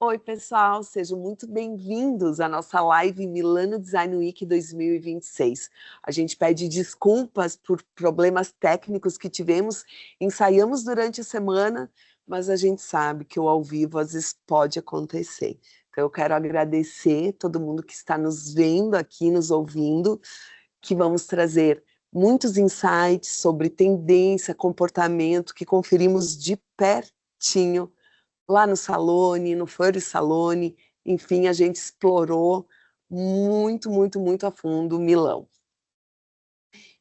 Oi, pessoal, sejam muito bem-vindos à nossa live Milano Design Week 2026. A gente pede desculpas por problemas técnicos que tivemos, ensaiamos durante a semana, mas a gente sabe que o ao vivo às vezes pode acontecer. Então eu quero agradecer todo mundo que está nos vendo aqui, nos ouvindo, que vamos trazer muitos insights sobre tendência, comportamento, que conferimos de pertinho lá no Salone, no Furry Salone, enfim, a gente explorou muito, muito, muito a fundo Milão.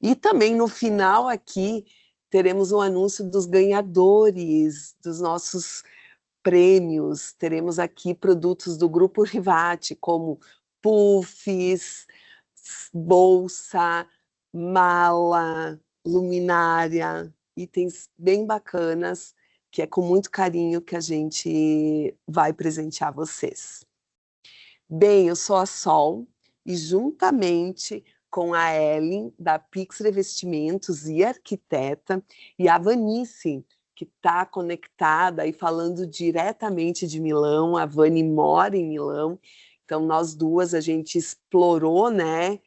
E também no final aqui teremos um anúncio dos ganhadores dos nossos prêmios. Teremos aqui produtos do Grupo Rivati, como puffs, bolsa, mala, luminária, itens bem bacanas, que é com muito carinho que a gente vai presentear vocês. Bem, eu sou a Sol e juntamente com a Ellen, da Pix Revestimentos e arquiteta, e a Vanice, que está conectada e falando diretamente de Milão. A Vani mora em Milão, então nós duas a gente explorou, né?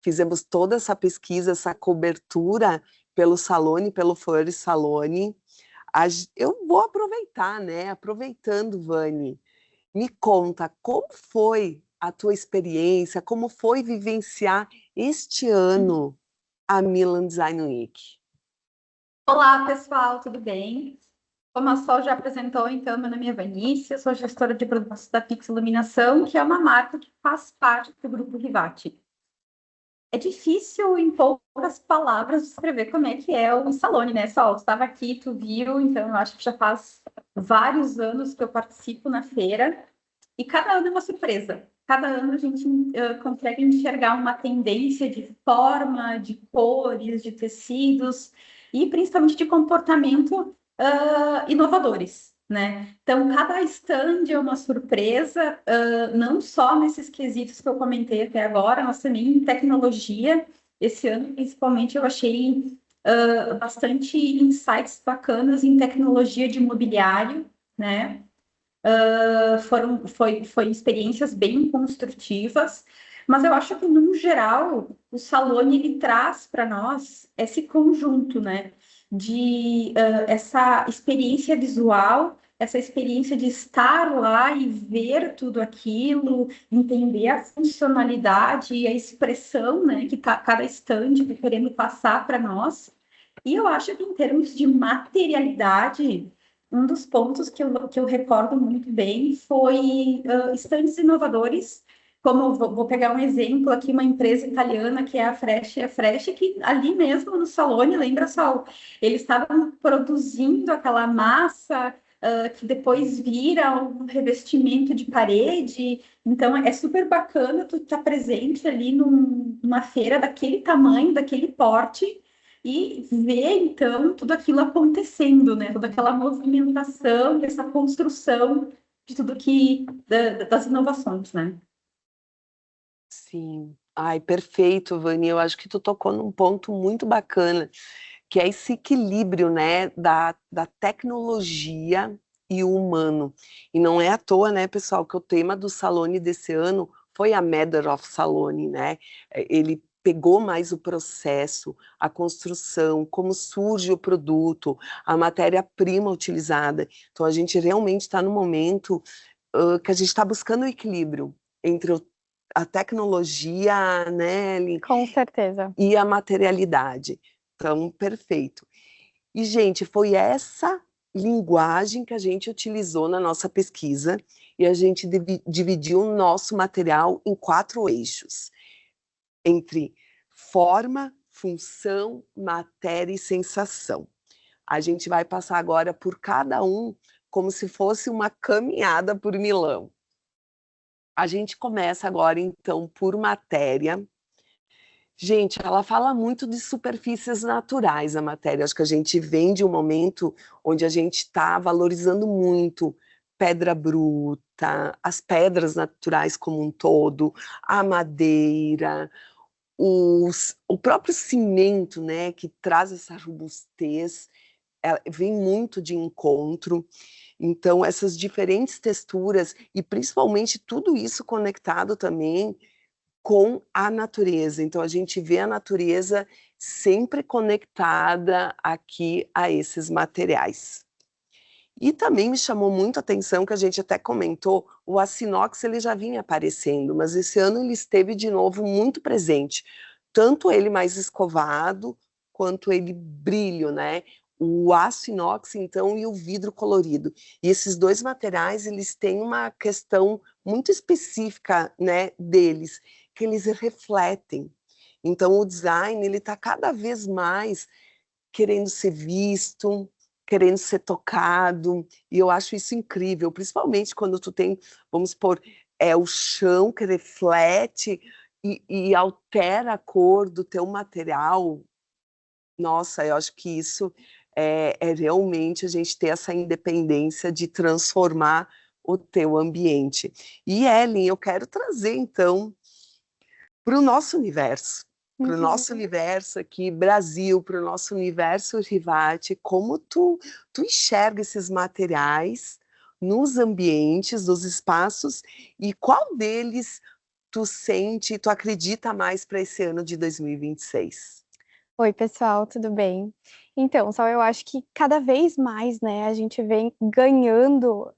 Fizemos toda essa pesquisa, essa cobertura pelo Salone, pelo Furry Salone. Eu vou aproveitar, né? Aproveitando, Vani, me conta como foi a tua experiência, como foi vivenciar este ano a Milan Design Week. Olá, pessoal, tudo bem? Como a Sol já apresentou, então, meu nome é Vanícia, sou gestora de produtos da Pix Iluminação, que é uma marca que faz parte do Grupo Rivati. É difícil, em poucas palavras, descrever como é que é o Salone, né, Sol? Tu estava aqui, tu viu, então eu acho que já faz vários anos que eu participo na feira, e cada ano é uma surpresa. Cada ano a gente consegue enxergar uma tendência de forma, de cores, de tecidos e principalmente de comportamento inovadores, né? Então, cada stand é uma surpresa, não só nesses quesitos que eu comentei até agora, mas também em tecnologia. Esse ano, principalmente, eu achei bastante insights bacanas em tecnologia de mobiliário, né? Foi experiências bem construtivas, mas eu acho que, no geral, o Salone ele traz para nós esse conjunto, né, de essa experiência visual, essa experiência de estar lá e ver tudo aquilo, entender a funcionalidade e a expressão, né, que cada stand está querendo passar para nós. E eu acho que, em termos de materialidade, um dos pontos que eu recordo muito bem foi estandes inovadores, como vou pegar um exemplo aqui, uma empresa italiana que é a Fresh, que ali mesmo no Salone, lembra só, eles estavam produzindo aquela massa que depois vira um revestimento de parede. Então é super bacana tu estar presente ali numa feira daquele tamanho, daquele porte, e ver, então, tudo aquilo acontecendo, né? Toda aquela movimentação, essa construção de tudo das inovações, né? Sim. Ai, perfeito, Vani. Eu acho que tu tocou num ponto muito bacana, que é esse equilíbrio, né, da tecnologia e o humano. E não é à toa, né, pessoal, que o tema do Salone desse ano foi a Matter of Salone, né? Ele pegou mais o processo, a construção, como surge o produto, a matéria-prima utilizada. Então a gente realmente está no momento que a gente está buscando o equilíbrio entre a tecnologia, né, Ellen, Com certeza. e a materialidade. Então, perfeito. E, gente, foi essa linguagem que a gente utilizou na nossa pesquisa, e a gente dividiu o nosso material em 4 eixos, entre forma, função, matéria e sensação. A gente vai passar agora por cada um como se fosse uma caminhada por Milão. A gente começa agora, então, por matéria. Gente, ela fala muito de superfícies naturais, a matéria. Acho que a gente vem de um momento onde a gente está valorizando muito pedra bruta, as pedras naturais como um todo, a madeira, o próprio cimento, né, que traz essa robustez, vem muito de encontro. Então, essas diferentes texturas e principalmente tudo isso conectado também com a natureza. Então, a gente vê a natureza sempre conectada aqui a esses materiais. E também me chamou muito a atenção, que a gente até comentou, o aço inox ele já vinha aparecendo, mas esse ano ele esteve de novo muito presente. Tanto ele mais escovado, quanto ele brilho, né? O aço inox, então, e o vidro colorido. E esses dois materiais, eles têm uma questão muito específica, né, deles, que eles refletem. Então, o design, ele está cada vez mais querendo ser visto, querendo ser tocado, e eu acho isso incrível, principalmente quando tu tem, vamos supor, o chão que reflete e altera a cor do teu material. Nossa, eu acho que isso é realmente a gente ter essa independência de transformar o teu ambiente. E, Ellen, eu quero trazer, então, para o nosso universo. Para o nosso universo aqui, Brasil, para o nosso universo Rivate, como tu enxerga esses materiais nos ambientes, nos espaços, e qual deles tu sente, tu acredita mais para esse ano de 2026? Oi, pessoal, tudo bem? Então, só eu acho que cada vez mais, né, a gente vem ganhando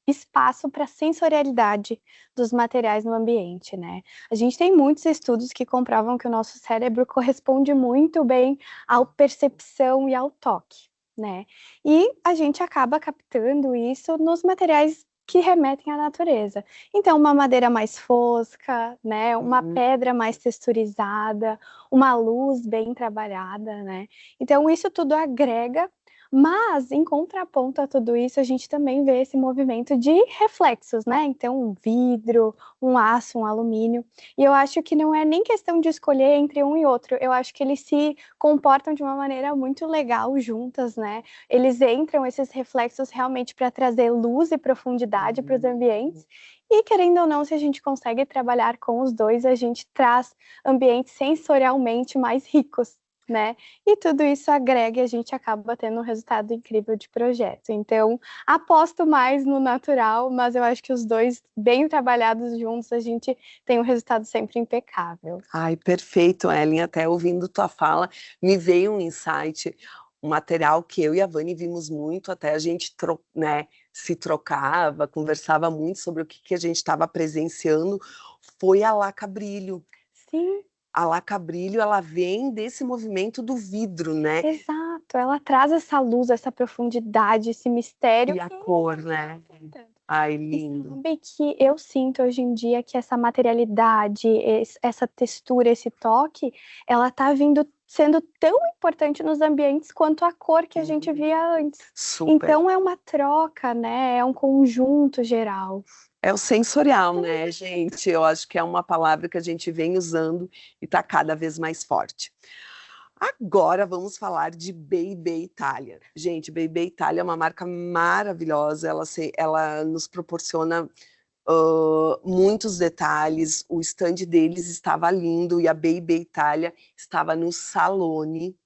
espaço para sensorialidade dos materiais no ambiente, né? A gente tem muitos estudos que comprovam que o nosso cérebro corresponde muito bem à percepção e ao toque, né? E a gente acaba captando isso nos materiais que remetem à natureza. Então, uma madeira mais fosca, né, uma pedra mais texturizada, uma luz bem trabalhada, né? Então, isso tudo agrega, mas, em contraponto a tudo isso, a gente também vê esse movimento de reflexos, né? Então, um vidro, um aço, um alumínio. E eu acho que não é nem questão de escolher entre um e outro, eu acho que eles se comportam de uma maneira muito legal juntas, né? Eles entram, esses reflexos, realmente para trazer luz e profundidade para os ambientes. E, querendo ou não, se a gente consegue trabalhar com os dois, a gente traz ambientes sensorialmente mais ricos, né? E tudo isso agrega e a gente acaba tendo um resultado incrível de projeto. Então, aposto mais no natural, mas eu acho que os dois, bem trabalhados juntos, a gente tem um resultado sempre impecável. Ai, perfeito, Ellen. Até ouvindo tua fala, me veio um insight, um material que eu e a Vani vimos muito, até a gente né, se trocava, conversava muito sobre o que a gente estava presenciando, foi a laca brilho. Sim. A laca brilho, ela vem desse movimento do vidro, né? Exato, ela traz essa luz, essa profundidade, esse mistério. E a cor, né? Ai, lindo. E sabe que eu sinto hoje em dia que essa materialidade, essa textura, esse toque, ela tá sendo tão importante nos ambientes quanto a cor que a gente via antes. Super. Então é uma troca, né? É um conjunto geral. É o sensorial, né, gente? Eu acho que é uma palavra que a gente vem usando e está cada vez mais forte. Agora vamos falar de Bebe Itália. Gente, Bebe Itália é uma marca maravilhosa, ela nos proporciona muitos detalhes, o stand deles estava lindo e a Bebe Itália estava no Salone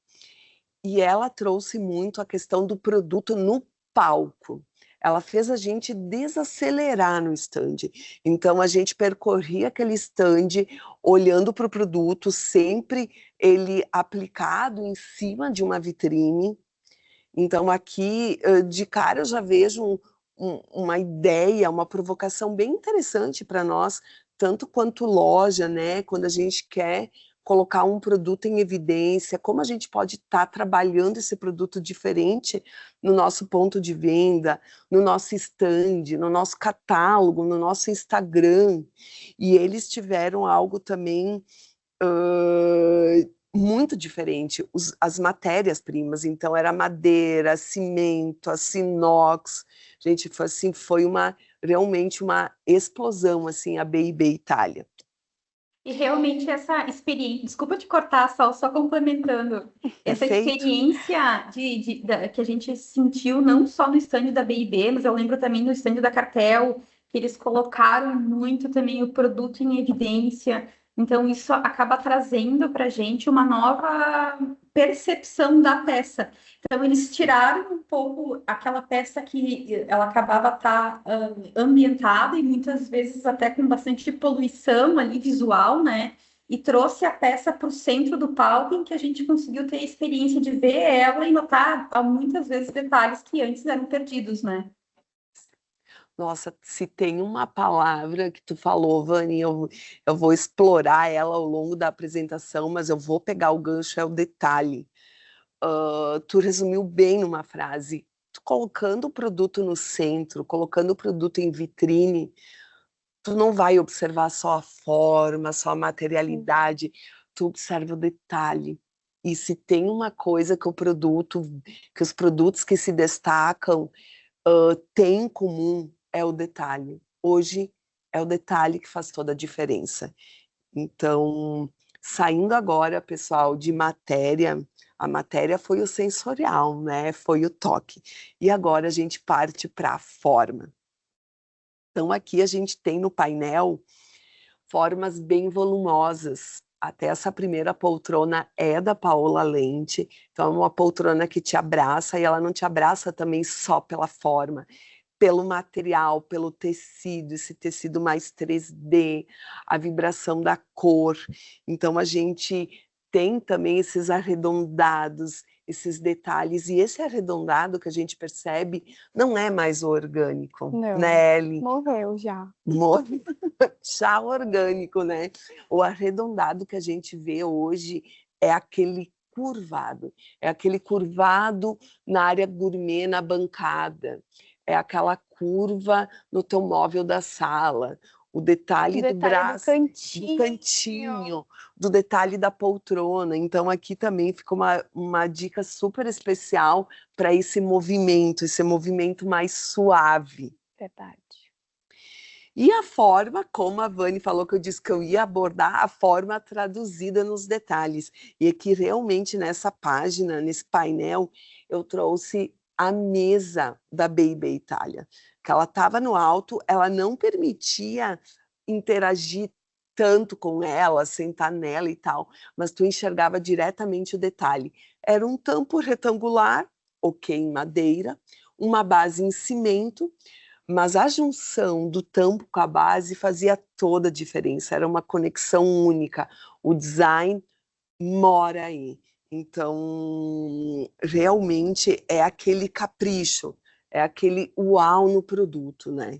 e ela trouxe muito a questão do produto no palco. Ela fez a gente desacelerar no stand. Então, a gente percorria aquele stand olhando para o produto, sempre ele aplicado em cima de uma vitrine. Então, aqui, de cara, eu já vejo uma ideia, uma provocação bem interessante para nós, tanto quanto loja, né? Quando a gente quer colocar um produto em evidência, como a gente pode estar trabalhando esse produto diferente no nosso ponto de venda, no nosso stand, no nosso catálogo, no nosso Instagram. E eles tiveram algo também muito diferente, as matérias-primas, então era madeira, cimento, aço inox, gente, foi realmente uma explosão, assim, a B&B Itália. E realmente essa experiência, desculpa te cortar, só complementando, essa experiência que a gente sentiu não só no stand da B&B, mas eu lembro também no stand da Cartel, que eles colocaram muito também o produto em evidência, Então, isso acaba trazendo para a gente uma nova percepção da peça. Então, eles tiraram um pouco aquela peça que ela acabava estar ambientada e muitas vezes até com bastante poluição ali visual, né? E trouxe a peça para o centro do palco, em que a gente conseguiu ter a experiência de ver ela e notar muitas vezes detalhes que antes eram perdidos, né? Nossa, se tem uma palavra que tu falou, Vani, eu vou explorar ela ao longo da apresentação, mas eu vou pegar o gancho, é o detalhe. Tu resumiu bem numa frase. Tu colocando o produto no centro, colocando o produto em vitrine, tu não vai observar só a forma, só a materialidade, tu observa o detalhe. E se tem uma coisa que que os produtos que se destacam têm em comum, é o detalhe. Hoje é o detalhe que faz toda a diferença. Então, saindo agora, pessoal, de matéria, a matéria foi o sensorial, né? Foi o toque. E agora a gente parte para a forma. Então, aqui a gente tem no painel formas bem volumosas. Até essa primeira poltrona é da Paola Lente, então é uma poltrona que te abraça, e ela não te abraça também só pela forma, pelo material, pelo tecido, esse tecido mais 3D, a vibração da cor. Então a gente tem também esses arredondados, esses detalhes, e esse arredondado que a gente percebe não é mais o orgânico, Não, né, Ellie? morreu já. Chá orgânico, né? O arredondado que a gente vê hoje é aquele curvado na área gourmet, na bancada, é aquela curva no teu móvel da sala, o detalhe do braço, do cantinho, do detalhe da poltrona. Então aqui também fica uma dica super especial para esse movimento mais suave. Verdade. E a forma, como a Vani falou, que eu disse que eu ia abordar, a forma traduzida nos detalhes. E aqui realmente nessa página, nesse painel, eu trouxe a mesa da Baby Itália, que ela estava no alto, ela não permitia interagir tanto com ela, sentar nela e tal, mas tu enxergava diretamente o detalhe. Era um tampo retangular, ok, em madeira, uma base em cimento, mas a junção do tampo com a base fazia toda a diferença, era uma conexão única. O design mora aí. Então, realmente é aquele capricho, é aquele uau no produto, né?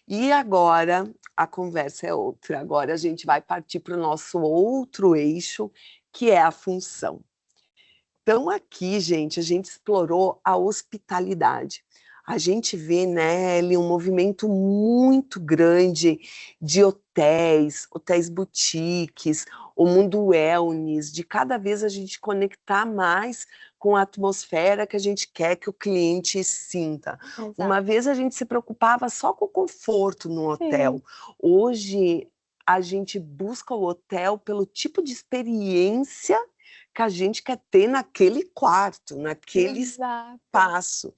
E agora a conversa é outra. Agora a gente vai partir para o nosso outro eixo, que é a função. Então, aqui, gente, a gente explorou a hospitalidade. A gente vê, né, ali um movimento muito grande de hotéis boutiques, o mundo wellness, de cada vez a gente conectar mais com a atmosfera que a gente quer que o cliente sinta. Exato. Uma vez a gente se preocupava só com o conforto no hotel. Sim. Hoje a gente busca o hotel pelo tipo de experiência que a gente quer ter naquele quarto, naquele Exato. espaço.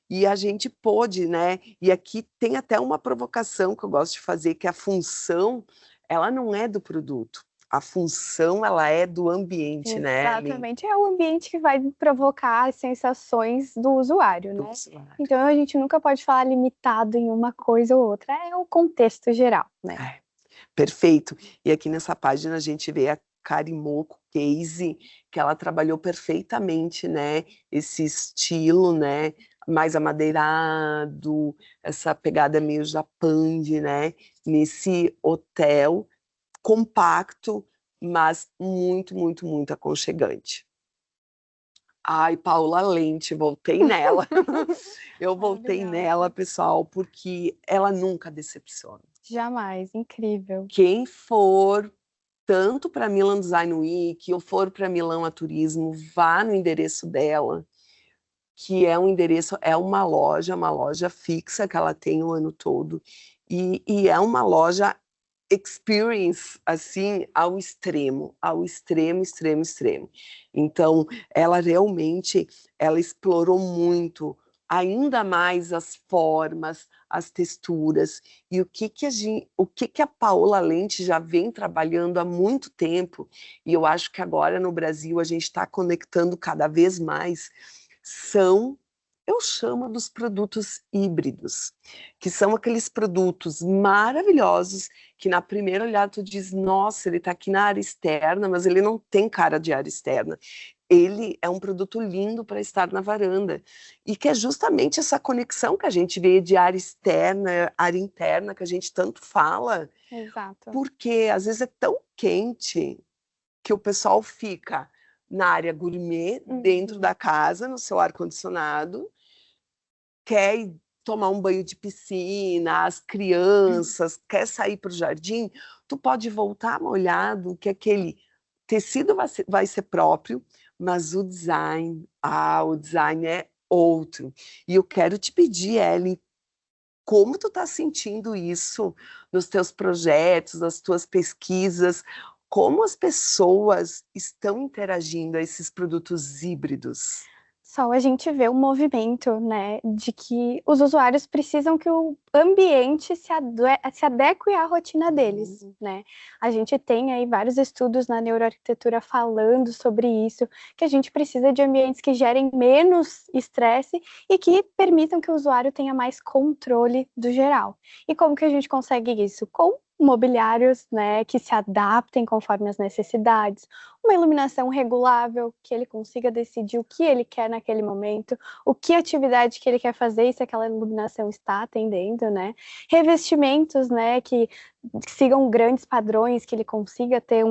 E a gente pôde, né? E aqui tem até uma provocação que eu gosto de fazer, que a função, ela não é do produto. A função, ela é do ambiente, né, Ellen? Exatamente, é o ambiente que vai provocar as sensações do usuário, né? Então a gente nunca pode falar limitado em uma coisa ou outra, é o contexto geral, né? É, perfeito. E aqui nessa página a gente vê a Karimoko Case, que ela trabalhou perfeitamente, né, esse estilo, né, mais amadeirado, essa pegada meio japande, né, nesse hotel compacto, mas muito, muito, muito aconchegante. Ai, Paola Lente, voltei nela. Eu voltei nela, pessoal, porque ela nunca decepciona. Jamais, incrível. Quem for tanto para Milan Design Week ou for para Milão a Turismo, vá no endereço dela, que é um endereço, é uma loja fixa que ela tem o ano todo, e é uma loja experience, assim, ao extremo, extremo. Então, ela realmente, ela explorou muito ainda mais as formas, as texturas, e o que a Paola Lente já vem trabalhando há muito tempo, e eu acho que agora no Brasil a gente está conectando cada vez mais, eu chamo dos produtos híbridos, que são aqueles produtos maravilhosos que na primeira olhada tu diz, nossa, ele está aqui na área externa, mas ele não tem cara de área externa. Ele é um produto lindo para estar na varanda, e que é justamente essa conexão que a gente vê de área externa, área interna, que a gente tanto fala, Exato. porque às vezes é tão quente que o pessoal fica na área gourmet, dentro da casa, no seu ar-condicionado, quer ir tomar um banho de piscina, as crianças, quer sair para o jardim, tu pode voltar molhado, que aquele tecido vai ser próprio, mas o design é outro. E eu quero te pedir, Ellen, como tu está sentindo isso nos teus projetos, nas tuas pesquisas, como as pessoas estão interagindo a esses produtos híbridos? Só a gente vê o movimento, né, de que os usuários precisam que o ambiente se adeque à rotina deles, né? A gente tem aí vários estudos na neuroarquitetura falando sobre isso, que a gente precisa de ambientes que gerem menos estresse e que permitam que o usuário tenha mais controle do geral. E como que a gente consegue isso? Com mobiliários, né, que se adaptem conforme as necessidades, uma iluminação regulável, que ele consiga decidir o que ele quer naquele momento, o que atividade que ele quer fazer e se aquela iluminação está atendendo, né? Revestimentos, né, que sigam grandes padrões, que ele consiga ter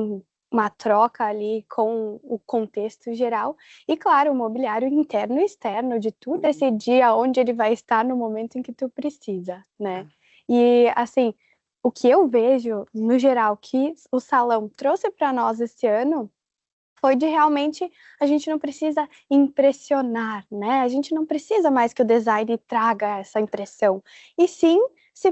uma troca ali com o contexto geral, e claro, o mobiliário interno e externo, de tu decidir aonde ele vai estar no momento em que tu precisa, né? E, assim, o que eu vejo, no geral, que o salão trouxe para nós esse ano foi de realmente a gente não precisa impressionar, né? A gente não precisa mais que o design traga essa impressão, e sim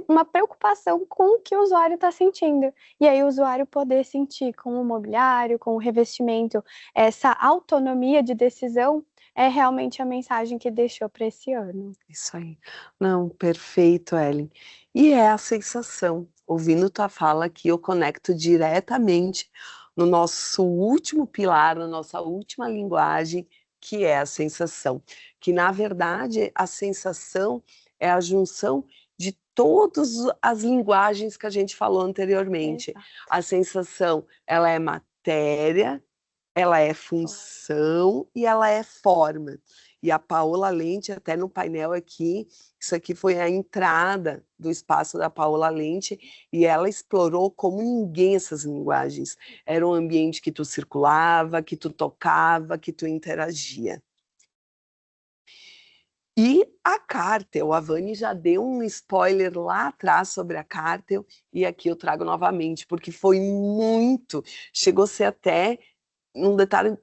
uma preocupação com o que o usuário está sentindo. E aí o usuário poder sentir com o mobiliário, com o revestimento, essa autonomia de decisão é realmente a mensagem que deixou para esse ano. Isso aí. Não, perfeito, Ellen. E é a sensação. Ouvindo tua fala aqui, eu conecto diretamente no nosso último pilar, na nossa última linguagem, que é a sensação. Que, na verdade, a sensação é a junção de todas as linguagens que a gente falou anteriormente. Exato. A sensação, ela é matéria, ela é função e ela é forma. E a Paola Lente, até no painel aqui, isso aqui foi a entrada do espaço da Paola Lente, e ela explorou como ninguém essas linguagens. Era um ambiente que tu circulava, que tu tocava, que tu interagia. E a Cartel, a Vani já deu um spoiler lá atrás sobre a Cartel, e aqui eu trago novamente, porque foi muito, chegou a ser até num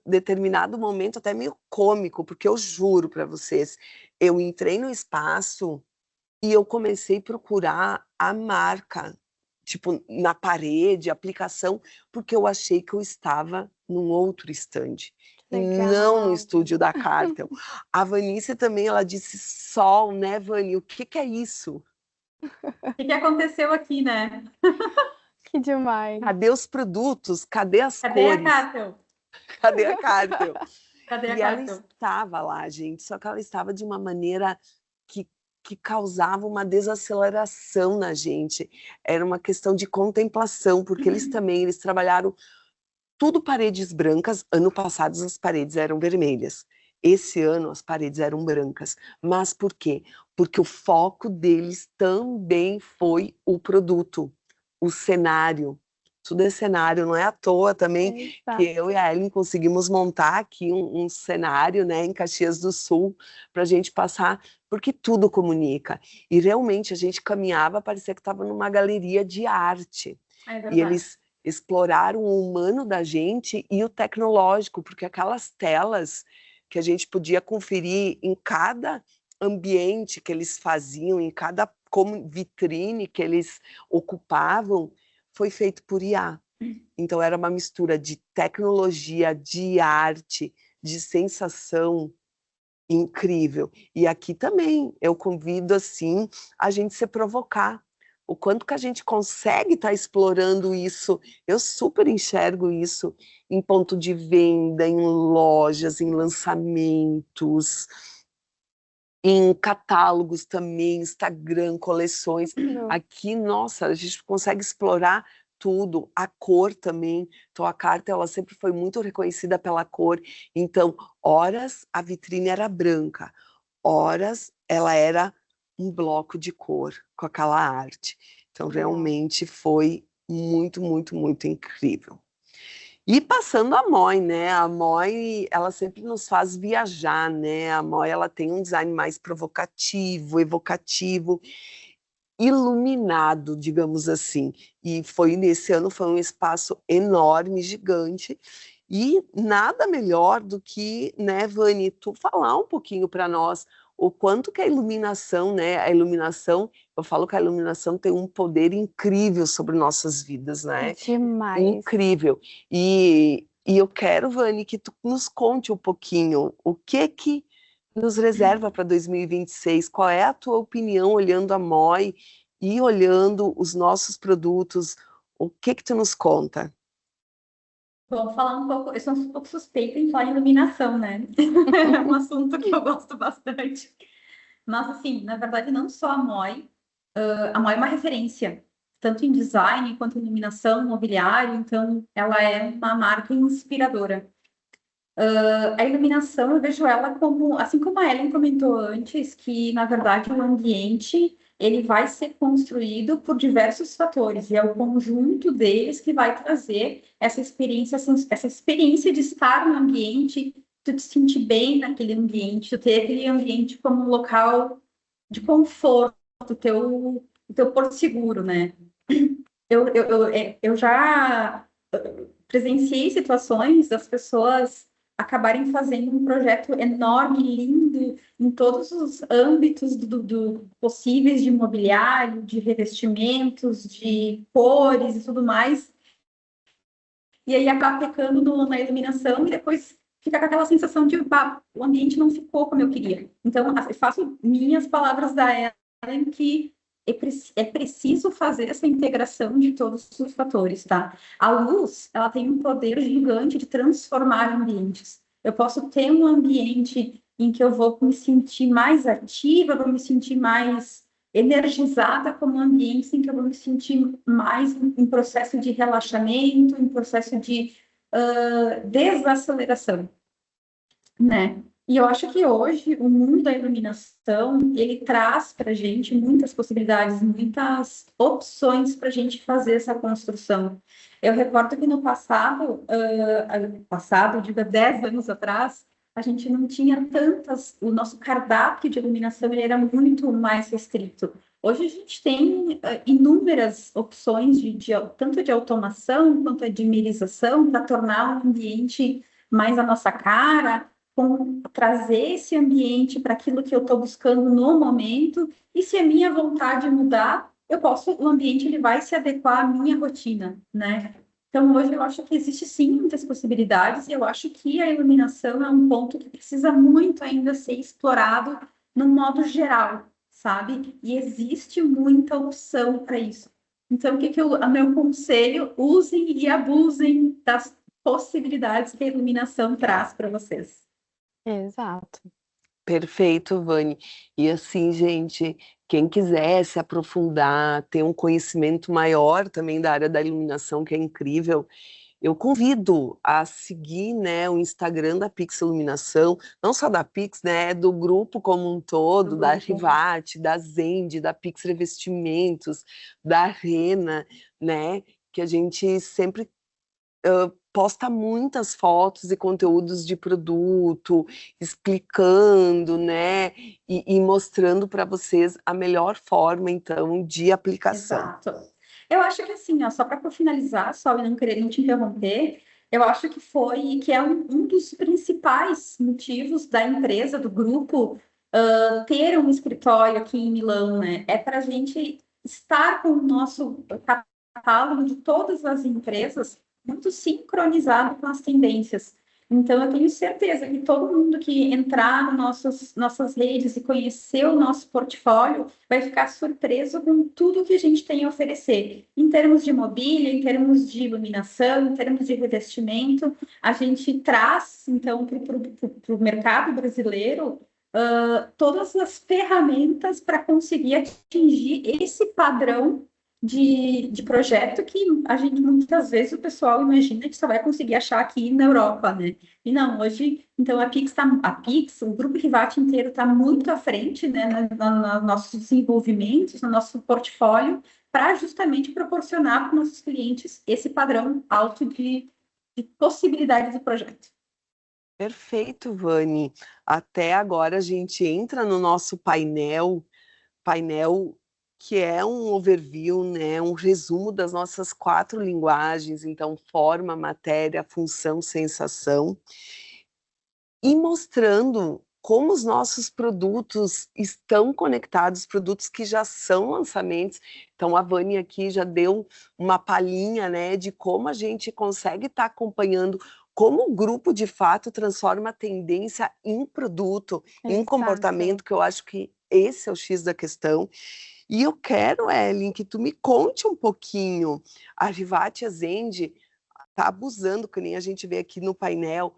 determinado momento até meio cômico, porque eu juro para vocês, eu entrei no espaço e eu comecei a procurar a marca, tipo, na parede, aplicação, porque eu achei que eu estava num outro stand, e não no estúdio da Cartel. A Vanice também, ela disse sol, né, Vani? O que é isso? O que aconteceu aqui, né? Que demais. Cadê os produtos? Cadê as Cadê cores? a Cartel? Cadê a Cartel? Cadê a E ela Cartel? estava lá, gente, só que ela estava de uma maneira que causava uma desaceleração na gente. Era uma questão de contemplação, porque eles trabalharam tudo paredes brancas. Ano passado as paredes eram vermelhas. Esse ano as paredes eram brancas. Mas por quê? Porque o foco deles também foi o produto, o cenário. Tudo é cenário, não é à toa também que eu e a Ellen conseguimos montar aqui um cenário, né, em Caxias do Sul, para a gente passar, porque tudo comunica. E realmente a gente caminhava, parecia que estava numa galeria de arte. E eles exploraram o humano da gente e o tecnológico, porque aquelas telas que a gente podia conferir em cada ambiente que eles faziam, em cada como vitrine que eles ocupavam, foi feito por IA. Então era uma mistura de tecnologia, de arte, de sensação. incrível. E aqui também eu convido assim a gente se provocar. O quanto que a gente consegue estar explorando isso, eu super enxergo isso em ponto de venda, em lojas, em lançamentos, em catálogos também, Instagram, coleções. Não. Aqui, nossa, a gente consegue explorar tudo, a cor também. Então, a Carta, ela sempre foi muito reconhecida pela cor. Então, horas a vitrine era branca, horas ela era um bloco de cor com aquela arte. Então, Legal. realmente foi muito, muito, muito incrível. E passando a Moi, né? A Moi, ela sempre nos faz viajar, né? A Moi, ela tem um design mais provocativo, evocativo, iluminado, digamos assim. E foi nesse ano, foi um espaço enorme, gigante. E nada melhor do que, né, Vani, tu falar um pouquinho para nós o quanto que a iluminação, né? A iluminação, eu falo que a iluminação tem um poder incrível sobre nossas vidas, né? Demais. Incrível. E eu quero, Vani, que tu nos conte um pouquinho o que nos reserva para 2026. Qual é a tua opinião olhando a Moi e olhando os nossos produtos? O que tu nos conta? Bom, falar um pouco, eu sou um pouco suspeita em falar em iluminação, né? É um assunto que eu gosto bastante. Mas, assim, na verdade, não só a Moi é uma referência, tanto em design quanto em iluminação, mobiliário, então ela é uma marca inspiradora. A iluminação, eu vejo ela como, assim como a Ellen comentou antes, que, na verdade, o ambiente, ele vai ser construído por diversos fatores, e é o conjunto deles que vai trazer essa experiência de estar no ambiente, tu te sentir bem naquele ambiente, tu ter aquele ambiente como um local de conforto, o teu porto seguro, né? Eu já presenciei situações das pessoas acabarem fazendo um projeto enorme, lindo, em todos os âmbitos possíveis de mobiliário, de revestimentos, de cores e tudo mais, e aí acaba pecando na iluminação e depois fica com aquela sensação de o ambiente não ficou como eu queria. Então, eu faço minhas palavras da Ellen que é preciso fazer essa integração de todos os fatores, tá? A luz, ela tem um poder gigante de transformar ambientes. Eu posso ter um ambiente em que eu vou me sentir mais ativa, vou me sentir mais energizada, como um ambiente em que eu vou me sentir mais em processo de relaxamento, em processo de desaceleração, né? E eu acho que hoje o mundo da iluminação, ele traz para a gente muitas possibilidades, muitas opções para a gente fazer essa construção. Eu recordo que no passado, digo, há 10 anos atrás, a gente não tinha o nosso cardápio de iluminação ele era muito mais restrito. Hoje a gente tem inúmeras opções tanto de automação quanto de dimerização para tornar o ambiente mais a nossa cara, trazer esse ambiente para aquilo que eu estou buscando no momento, e se a minha vontade mudar, o ambiente ele vai se adequar à minha rotina, né? Então, hoje eu acho que existe sim muitas possibilidades, e eu acho que a iluminação é um ponto que precisa muito ainda ser explorado no modo geral, sabe? E existe muita opção para isso. Então, o meu conselho, usem e abusem das possibilidades que a iluminação traz para vocês. Exato. Perfeito, Vani. E assim, gente, quem quiser se aprofundar, ter um conhecimento maior também da área da iluminação, que é incrível, eu convido a seguir, né, o Instagram da Pix Iluminação, não só da Pix, né, do grupo como um todo, da Rivate, da Zend, da Pix Revestimentos, da Rena, né, que a gente sempre posta muitas fotos e conteúdos de produto, explicando, né, e mostrando para vocês a melhor forma, então, de aplicação. Exato. Eu acho que assim, ó, só para finalizar, só e não querer não te interromper, eu acho que é um dos principais motivos da empresa, do grupo, ter um escritório aqui em Milão, né? É para a gente estar com o nosso catálogo de todas as empresas muito sincronizado com as tendências. Então, eu tenho certeza que todo mundo que entrar nas nossas redes e conhecer o nosso portfólio vai ficar surpreso com tudo que a gente tem a oferecer. Em termos de mobília, em termos de iluminação, em termos de revestimento, a gente traz, então, para o mercado brasileiro, todas as ferramentas para conseguir atingir esse padrão de projeto que a gente muitas vezes o pessoal imagina que só vai conseguir achar aqui na Europa, né? E não, hoje, então a Pix, o grupo Rivat inteiro está muito à frente, né, nos nossos desenvolvimentos, no nosso portfólio, para justamente proporcionar para os nossos clientes esse padrão alto de possibilidades de projeto. Perfeito, Vani. Até agora a gente entra no nosso painel que é um overview, né, um resumo das nossas 4 linguagens, então forma, matéria, função, sensação, e mostrando como os nossos produtos estão conectados, produtos que já são lançamentos. Então a Vani aqui já deu uma palhinha, né, de como a gente consegue estar acompanhando como o grupo de fato transforma a tendência em produto, em Exato. comportamento, que eu acho que esse é o X da questão. E eu quero, Ellen, que tu me conte um pouquinho. A Rivat e a Zendi tá abusando, que nem a gente vê aqui no painel,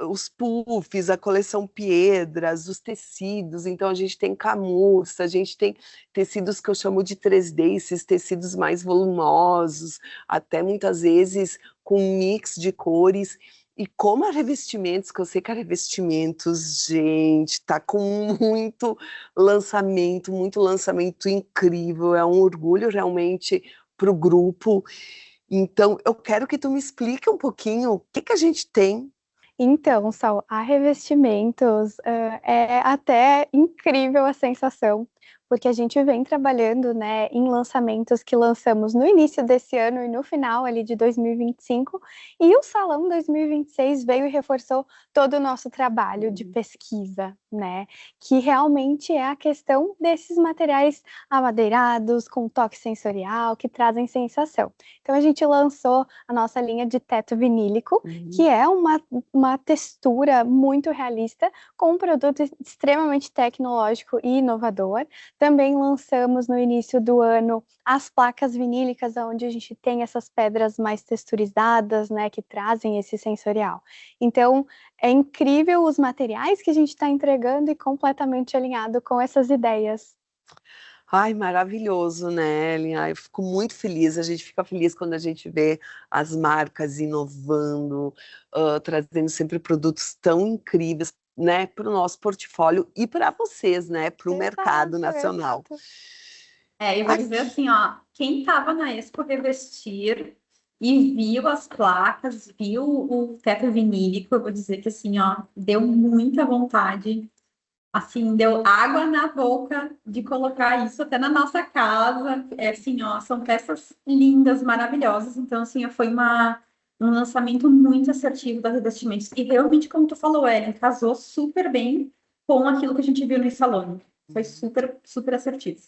os puffs, a coleção Piedras, os tecidos. Então a gente tem camurça, a gente tem tecidos que eu chamo de 3D, esses tecidos mais volumosos, até muitas vezes com mix de cores. E como a Revestimentos, que eu sei que a Revestimentos, gente, tá com muito lançamento incrível, é um orgulho realmente para o grupo. Então, eu quero que tu me explique um pouquinho o que a gente tem. Então, Sal, a Revestimentos é até incrível a sensação, porque a gente vem trabalhando, né, em lançamentos que lançamos no início desse ano e no final ali de 2025, e o Salão 2026 veio e reforçou todo o nosso trabalho de pesquisa, né, que realmente é a questão desses materiais amadeirados, com toque sensorial, que trazem sensação. Então, a gente lançou a nossa linha de teto vinílico, que é uma textura muito realista, com um produto extremamente tecnológico e inovador. Também lançamos no início do ano as placas vinílicas, onde a gente tem essas pedras mais texturizadas, né, que trazem esse sensorial. Então, é incrível os materiais que a gente está entregando e completamente alinhado com essas ideias. Ai, maravilhoso, né, Ellen? Ai, eu fico muito feliz. A gente fica feliz quando a gente vê as marcas inovando, trazendo sempre produtos tão incríveis, né, para o nosso portfólio e para vocês, né, para o mercado nacional. Exato. Eu vou dizer assim, ó, quem estava na Expo Revestir e viu as placas, viu o teto vinílico, eu vou dizer que assim, ó, deu muita vontade, assim, deu água na boca de colocar isso até na nossa casa. É assim, ó, são peças lindas, maravilhosas. Então, assim, foi um lançamento muito assertivo da Revestimentos. E realmente, como tu falou, Ellen, casou super bem com aquilo que a gente viu no salão. Foi super, super assertivo.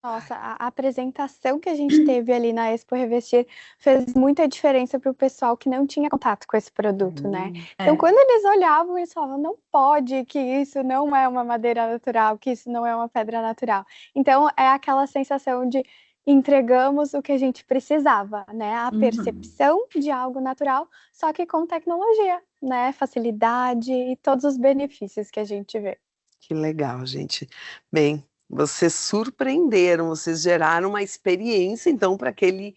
Nossa, a apresentação que a gente teve ali na Expo Revestir fez muita diferença para o pessoal que não tinha contato com esse produto, né? Então, quando eles olhavam, eles falavam, não pode, que isso não é uma madeira natural, que isso não é uma pedra natural. Então, é aquela sensação de entregamos o que a gente precisava, né? A percepção de algo natural, só que com tecnologia, né? Facilidade e todos os benefícios que a gente vê. Que legal, gente. Bem, vocês surpreenderam, vocês geraram uma experiência, então, para aquele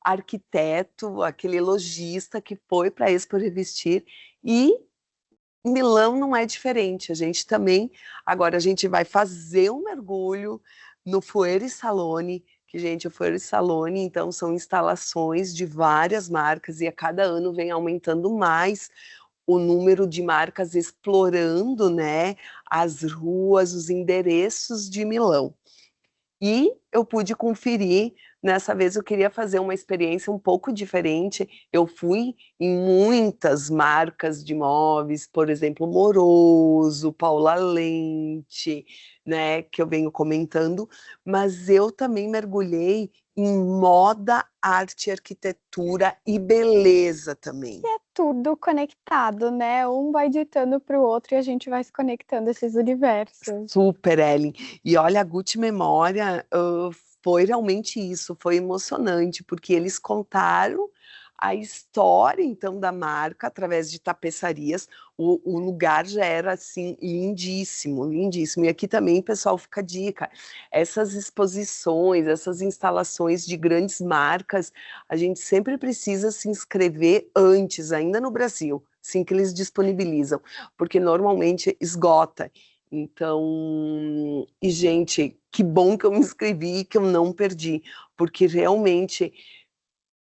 arquiteto, aquele lojista que foi para a Expo Revestir, e Milão não é diferente. A gente também, agora a gente vai fazer um mergulho no Fuori Salone, que, gente, o Fuori Salone, então, são instalações de várias marcas e a cada ano vem aumentando mais o número de marcas explorando, né, as ruas, os endereços de Milão. E eu pude conferir, nessa vez eu queria fazer uma experiência um pouco diferente. Eu fui em muitas marcas de móveis, por exemplo, Moroso, Paula Lente, né, que eu venho comentando, mas eu também mergulhei em moda, arte, arquitetura e beleza também. É tudo conectado, né? Um vai ditando para o outro e a gente vai se conectando esses universos. Super, Ellen. E olha, a Gucci Memória foi realmente isso, foi emocionante, porque eles contaram a história, então, da marca através de tapeçarias. O lugar já era, assim, lindíssimo, lindíssimo. E aqui também, pessoal, fica a dica. Essas exposições, essas instalações de grandes marcas, a gente sempre precisa se inscrever antes, ainda no Brasil, assim que eles disponibilizam, porque normalmente esgota. Então, e gente, que bom que eu me inscrevi e que eu não perdi, porque realmente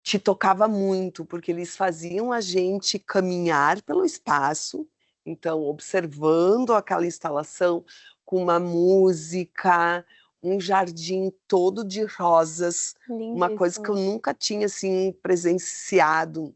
te tocava muito, porque eles faziam a gente caminhar pelo espaço, então, observando aquela instalação com uma música, um jardim todo de rosas, uma coisa que eu Lindíssimo. nunca tinha assim presenciado.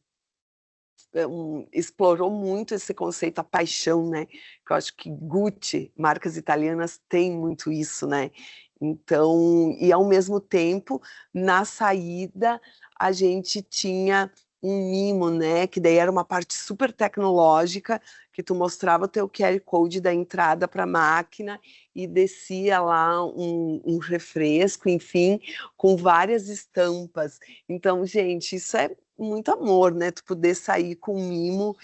Explorou muito esse conceito, a paixão, né? Que eu acho que Gucci, marcas italianas, têm muito isso, né? Então, e ao mesmo tempo, na saída, a gente tinha um mimo, né? Que daí era uma parte super tecnológica, que tu mostrava o teu QR Code da entrada para a máquina e descia lá um refresco, enfim, com várias estampas. Então, gente, isso é muito amor, né? Tu poder sair com um mimo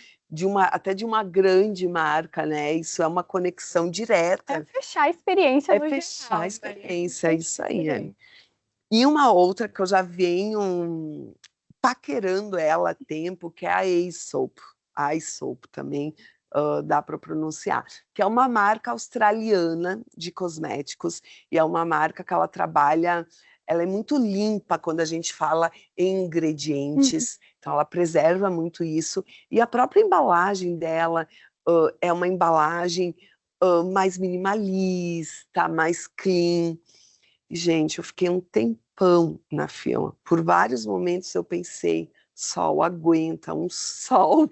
até de uma grande marca, né? Isso é uma conexão direta. É fechar a experiência É no fechar geral, a né? experiência, é isso aí. E uma outra que eu já venho paquerando ela há tempo, que é a Aesop. A Aesop também dá para pronunciar, que é uma marca australiana de cosméticos, e é uma marca que ela trabalha, ela é muito limpa quando a gente fala em ingredientes, então ela preserva muito isso, e a própria embalagem dela é uma embalagem mais minimalista, mais clean. Gente, eu fiquei um tempão na fila. Por vários momentos eu pensei, sol, aguenta, um sol,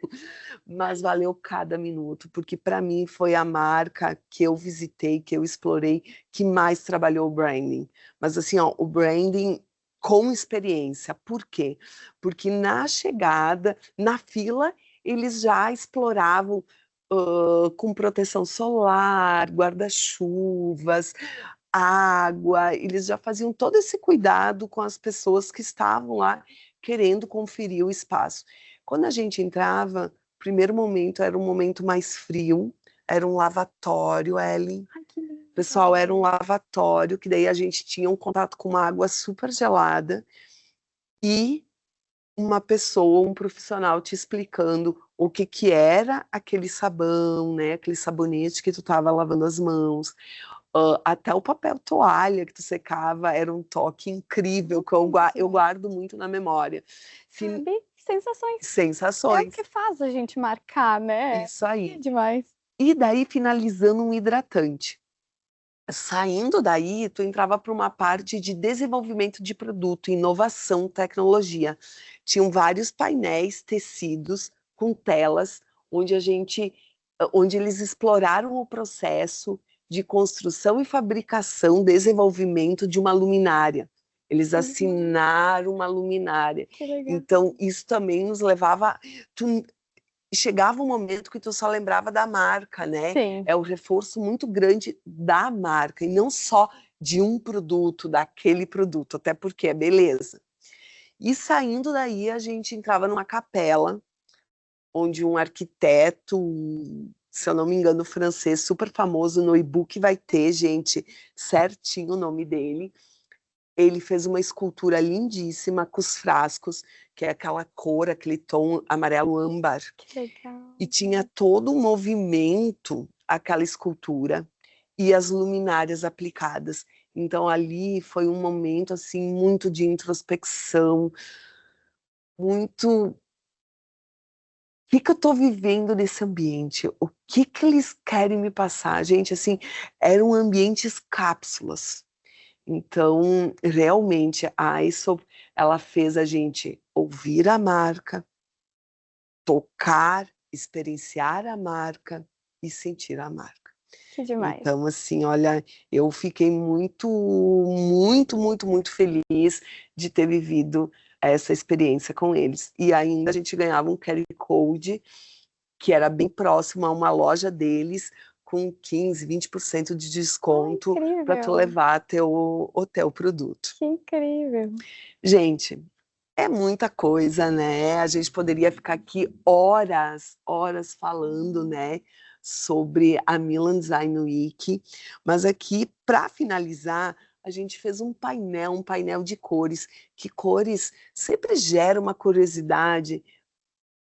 mas valeu cada minuto, porque para mim foi a marca que eu visitei, que eu explorei, que mais trabalhou o branding. Mas assim, ó, o branding com experiência. Por quê? Porque na chegada, na fila, eles já exploravam com proteção solar, guarda-chuvas, água, eles já faziam todo esse cuidado com as pessoas que estavam lá querendo conferir o espaço. Quando a gente entrava, o primeiro momento era um momento mais frio, era um lavatório, Ellen. Ai, que lindo. Pessoal, era um lavatório, que daí a gente tinha um contato com uma água super gelada e uma pessoa, um profissional te explicando o que que era aquele sabão, né, aquele sabonete que tu estava lavando as mãos. Até o papel toalha que tu secava era um toque incrível que eu guardo muito na memória. Sabe? Sensações. É o Sensações, que faz a gente marcar, né? isso É aí. demais. E daí finalizando um hidratante. Saindo daí, tu entrava para uma parte de desenvolvimento de produto, inovação, tecnologia. Tinham vários painéis tecidos com telas, onde eles exploraram o processo de construção e fabricação, desenvolvimento de uma luminária. Eles assinaram uma luminária. Que legal. Então, isso também nos levava. Chegava um momento que tu só lembrava da marca, né? Sim. É o reforço muito grande da marca, e não só de um produto, daquele produto, até porque é beleza. E saindo daí, a gente entrava numa capela, onde um arquiteto, se eu não me engano, francês, super famoso, no e-book vai ter, gente, certinho o nome dele. Ele fez uma escultura lindíssima com os frascos, que é aquela cor, aquele tom amarelo âmbar. Que legal. E tinha todo um movimento, aquela escultura, e as luminárias aplicadas. Então ali foi um momento assim muito de introspecção, muito que eu estou vivendo nesse ambiente? O que que eles querem me passar? Gente, assim, eram ambientes cápsulas. Então, realmente, a ISO, ela fez a gente ouvir a marca, tocar, experienciar a marca e sentir a marca. Que demais. Então, assim, olha, eu fiquei muito, muito, muito, muito feliz de ter vivido essa experiência com eles. E ainda a gente ganhava um QR Code que era bem próximo a uma loja deles, com 15, 20% de desconto para tu Incrível. levar até o produto. Que incrível. Gente, é muita coisa, né? A gente poderia ficar aqui horas, horas falando, né, sobre a Milan Design Week, mas aqui, para finalizar, a gente fez um painel de cores, que cores sempre geram uma curiosidade,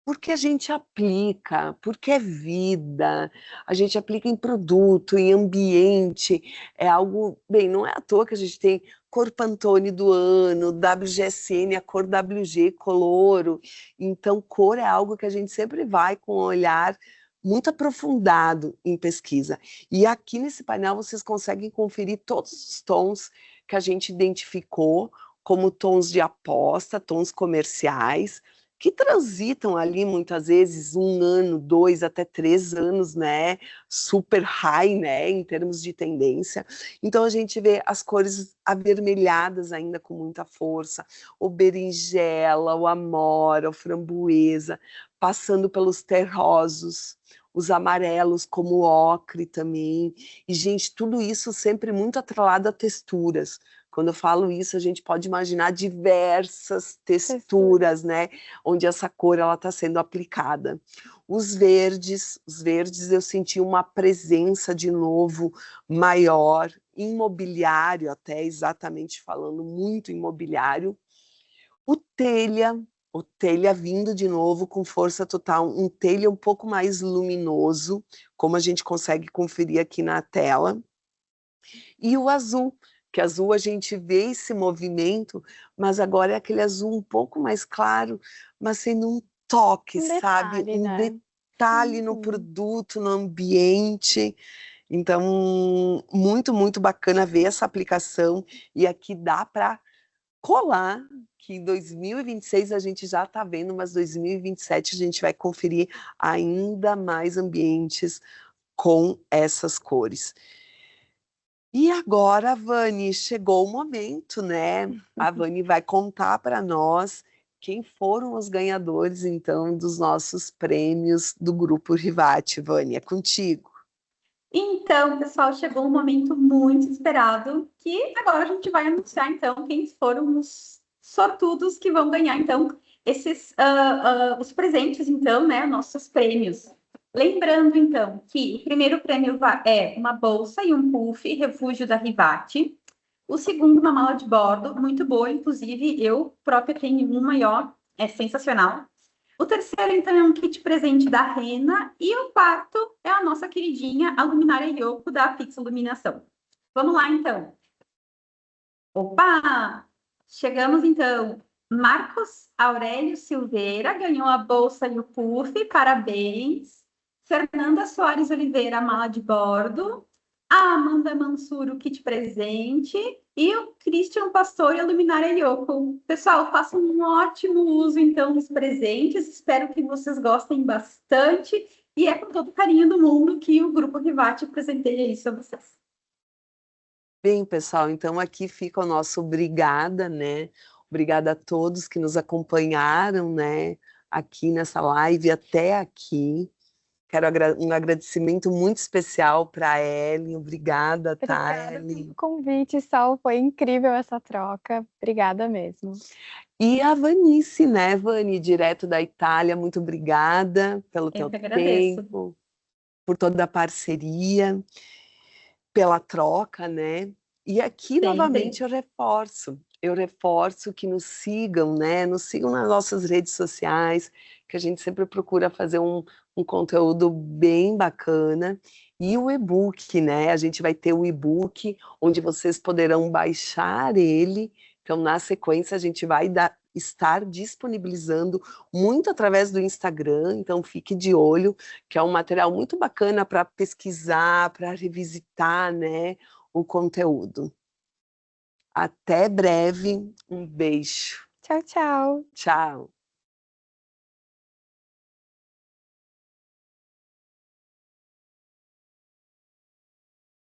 porque a gente aplica, porque é vida, a gente aplica em produto, em ambiente, é algo, bem, não é à toa que a gente tem cor Pantone do ano, WGSN, a cor WG, Coloro, então cor é algo que a gente sempre vai com um olhar muito aprofundado em pesquisa. E aqui nesse painel vocês conseguem conferir todos os tons que a gente identificou como tons de aposta, tons comerciais, que transitam ali muitas vezes 1 ano, 2 até 3 anos, né, super high, né, em termos de tendência. Então a gente vê as cores avermelhadas ainda com muita força, o berinjela, o amora, o framboesa, passando pelos terrosos, os amarelos como o ocre também. E gente, tudo isso sempre muito atrelado a texturas. Quando eu falo isso, a gente pode imaginar diversas texturas, né, onde essa cor ela está sendo aplicada. Os verdes eu senti uma presença de novo maior, imobiliário até, exatamente falando, muito imobiliário. O telha vindo de novo com força total, um telha um pouco mais luminoso, como a gente consegue conferir aqui na tela. E o azul, que azul a gente vê esse movimento, mas agora é aquele azul um pouco mais claro, mas sendo um toque, sabe? Detalhe, Um né? detalhe no produto, no ambiente. Então, muito, muito bacana ver essa aplicação. E aqui dá para colar que em 2026 a gente já está vendo, mas 2027 a gente vai conferir ainda mais ambientes com essas cores. E agora, Vani, chegou o momento, né? A Vani vai contar para nós quem foram os ganhadores, então, dos nossos prêmios do Grupo Rivate. Vani, é contigo. Então, pessoal, chegou um momento muito esperado, que agora a gente vai anunciar, então, quem foram os sortudos que vão ganhar, então, esses, os presentes, então, né, nossos prêmios. Lembrando, então, que o primeiro prêmio é uma bolsa e um puff, refúgio da Rivate. O segundo, uma mala de bordo, muito boa, inclusive, eu própria tenho uma e ó, é sensacional. O terceiro, então, é um kit presente da Rena. E o quarto é a nossa queridinha, a luminária Yoko da Pix Iluminação. Vamos lá, então. Opa! Chegamos, então. Marcos Aurélio Silveira ganhou a bolsa e o puff, parabéns. Fernanda Soares Oliveira, a mala de bordo. A Amanda Mansur, o kit presente. E o Christian Pastor e a luminária Yoko. Pessoal, façam um ótimo uso, então, dos presentes. Espero que vocês gostem bastante. E é com todo o carinho do mundo que o Grupo Rivate presenteia isso a vocês. Bem, pessoal, então aqui fica o nosso obrigada, né? Obrigada a todos que nos acompanharam, né? Aqui nessa live até aqui. Quero um agradecimento muito especial para a Ellen. Obrigada, tá, Obrigada Ellen? pelo convite, Sol. Foi incrível essa troca. Obrigada mesmo. E a Vanice, né, Vani, direto da Itália, muito obrigada pelo teu tempo, por toda a parceria, pela troca, né? E aqui, novamente, eu reforço que nos sigam, né? Nos sigam nas nossas redes sociais, que a gente sempre procura fazer um conteúdo bem bacana. E o e-book, né? A gente vai ter o e-book, onde vocês poderão baixar ele. Então, na sequência, a gente vai estar disponibilizando muito através do Instagram, então fique de olho, que é um material muito bacana para pesquisar, para revisitar, né, o conteúdo. Até breve, um beijo. Tchau, tchau. Tchau.